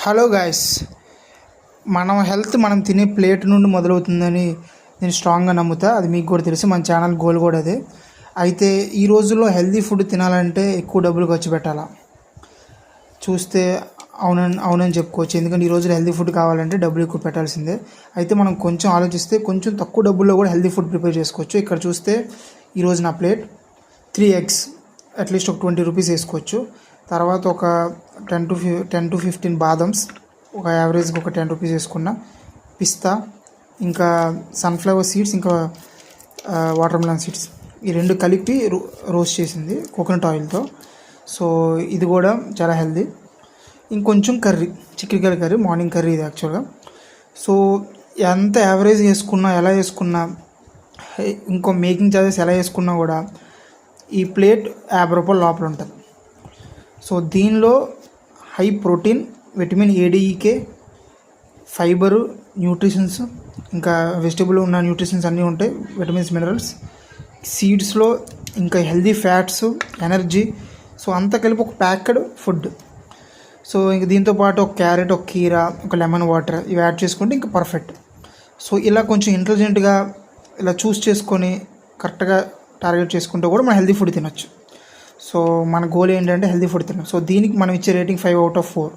Hello guys, మనం health మనం తినే ప్లేట్ నుండి మొదలవుతుందని నేను స్ట్రాంగ్గా నమ్ముతా. అది మీకు కూడా తెలుసు, మన ఛానల్ గోల్ కూడా అదే. అయితే ఈ రోజుల్లో హెల్తీ ఫుడ్ తినాలంటే ఎక్కువ డబ్బులు ఖర్చు పెట్టాలా చూస్తే అవునని చెప్పుకోవచ్చు. ఎందుకంటే ఈ రోజుల్లో హెల్తీ ఫుడ్ కావాలంటే డబ్బులు ఎక్కువ పెట్టాల్సిందే. అయితే మనం కొంచెం ఆలోచిస్తే కొంచెం తక్కువ డబ్బుల్లో కూడా హెల్తీ ఫుడ్ ప్రిపేర్ చేసుకోవచ్చు. ఇక్కడ చూస్తే ఈరోజు నా ప్లేట్ 3 eggs అట్లీస్ట్ ఒక 20 రూపీస్ వేసుకోవచ్చు. తర్వాత ఒక 10 to 15 బాదమ్స్, ఒక యావరేజ్గా ఒక 10 రూపీస్ వేసుకున్న. పిస్తా, ఇంకా సన్ఫ్లవర్ సీడ్స్, ఇంకా వాటర్ మెలన్ సీడ్స్, ఈ రెండు కలిపి రోస్ట్ చేసింది కోకోనట్ ఆయిల్తో. సో ఇది కూడా చాలా హెల్దీ. ఇంకొంచెం కర్రీ, చిక్కుడుకాయ కర్రీ, మార్నింగ్ కర్రీ ఇది యాక్చువల్గా. సో ఎంత యావరేజ్ వేసుకున్నా, ఎలా వేసుకున్నా, ఇంకో మేకింగ్ చార్జెస్ ఎలా వేసుకున్నా కూడా ఈ ప్లేట్ 50 రూపాయల లోపల ఉంటుంది. సో దీనిలో high protein, vitamin ADEK, fibre, nutritions, ఇంకా వెజిటబుల్ ఉన్న న్యూట్రిషన్స్ అన్నీ ఉంటాయి, విటమిన్స్, మినరల్స్. సీడ్స్లో ఇంకా హెల్దీ ఫ్యాట్స్, ఎనర్జీ. సో అంతా కలిపి ఒక ప్యాక్డ్ ఫుడ్. సో ఇంక దీంతోపాటు ఒక క్యారెట్, ఒక కీరా, ఒక లెమన్ వాటర్ ఇవి యాడ్ చేసుకుంటే ఇంకా పర్ఫెక్ట్. సో ఇలా కొంచెం ఇంటెలిజెంట్గా ఇలా చూస్ చేసుకొని కరెక్ట్గా టార్గెట్ చేసుకుంటే కూడా మనం హెల్దీ ఫుడ్ తినొచ్చు. సో మన గోల్ ఏంటంటే హెల్దీ ఫుడ్ తినడం. సో దీనికి మనం ఇచ్చే రేటింగ్ 5 out of 4.